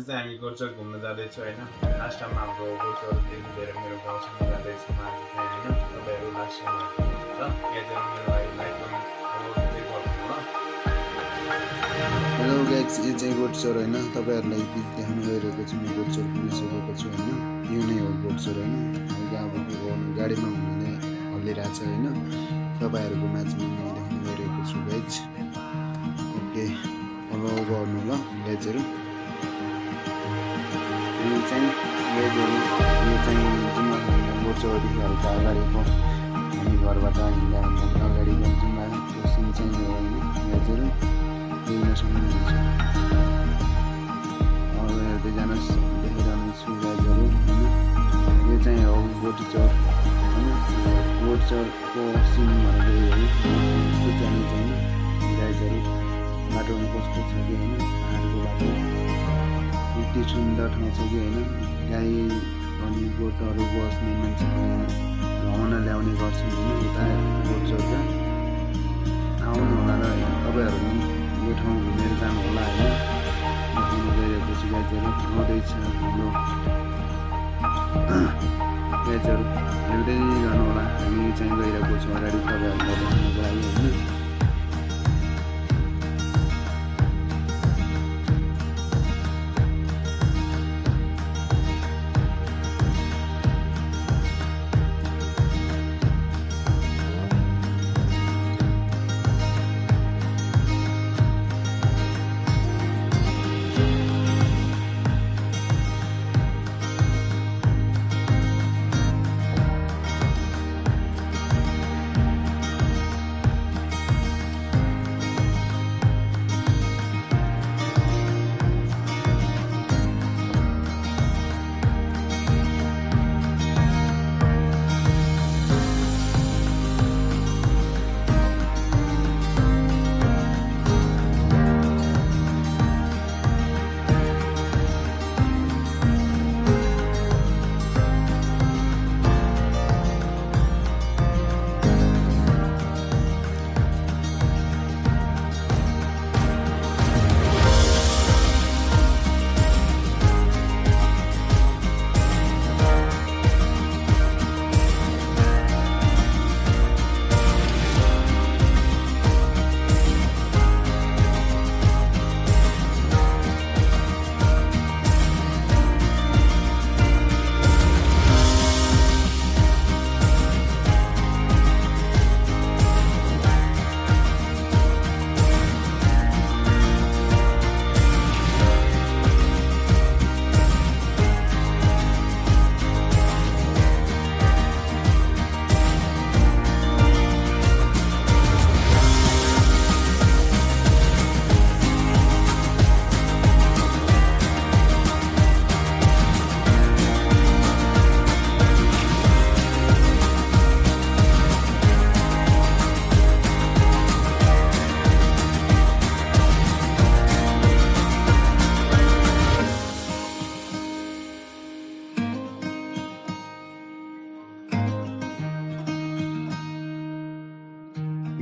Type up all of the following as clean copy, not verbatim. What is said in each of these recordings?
चाहिँ हामी गोरचोक घुम्न जाँदैछौँ होइन। लास्ट टाइममा हाम्रो गोरचोकदेखि लिएर मेरो गाउँसम्म जाँदैछौँ आज चाहिँ होइन। तपाईँहरू लास्ट टाइम र यहाँ मेरो लागि लाइक कमेन्ट गर्दै गर्नु ल। हेलो गाइस, यो चाहिँ गोरचोक होइन। तपाईँहरूलाई देखाउन गइरहेको छु म गोरचोक पुगिसकेको छु होइन। यो नै हो गोरचोक होइन। अब गाडीमा हुनाले हल्लिरहेछ होइन। तपाईँहरूको माझमा म देखाउन गइरहेको छु गाइस। ओके, फलो गर्नु ल गाइजहरू। यो चाहिँ जुम्ला गोरचोकदेखि हल्का अगाडिको हामी घरबाट हिँड्दा अगाडिको जुम्लाको सिन चाहिँ हो होइन गाइजहरू। देख्न सक्नुहुन्छ। अब हेर्दै जानुहोस्, देखिरहनेछु गाइजहरू होइन। यो चाहिँ हो गोरचोक होइन। गोरचोकको सिन भनेको यो हो। कस्तो जाने चाहिँ गाइजहरू बाटोमा कस्तो छ कि होइन। पाहाडको बाटो यति सुन्दर ठाउँ छ कि होइन। गाई अनि गोठहरू बस्ने मान्छेहरू घाउन ल्याउने गर्छन् होइन उता गोरचोकमा। आउनु होला र तपाईँहरू यो ठाउँ घुमेर जानु होला होइन। देखाउन गइरहेको छु गाइजहरू। आउँदैछ हाम्रो गाइजहरू, हेर्दै जानु होला। हामी चाहिँ गइरहेको छौँ अगाडि तपाईँहरूलाई देखाउनुको लागि होइन।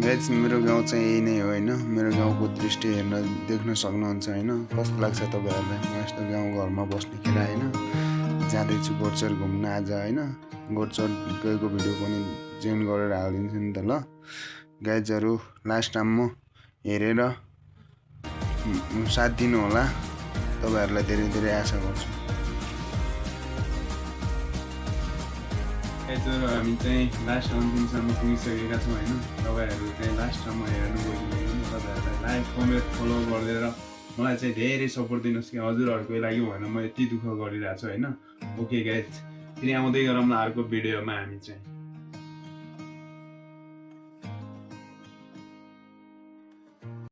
गाइस, मेरो गाउँ चाहिँ यही नै हो होइन। मेरो गाउँको दृश्य हेर्न देख्न सक्नुहुन्छ होइन। कस्तो लाग्छ तपाईँहरूलाई? म यस्तो गाउँघरमा बस्नेखेर होइन जाँदैछु गोरचोक घुम्न आज होइन। गोरचोक गएको भिडियो पनि जोइन गरेर हालिदिन्छु नि त ल गाइजहरू। लास्ट टाइम म हेरेर साथ दिनु होला। तपाईँहरूलाई धेरै धेरै आशा गर्छु। गाइजहरू, हामी चाहिँ लास्ट अन्तिमसम्म पुगिसकेका छौँ होइन। तपाईँहरू चाहिँ लास्टसम्म हेर्नु गइदिनु। तपाईँहरूलाई लाइक कमेन्ट फलो गरिदिएर मलाई चाहिँ धेरै सपोर्ट दिनुहोस् कि हजुरहरूको लागि भनेर म यति दुःख गरिरहेको छु होइन। ओके गाइज, फेरि आउँदै गरौँ न अर्को भिडियोमा हामी चाहिँ।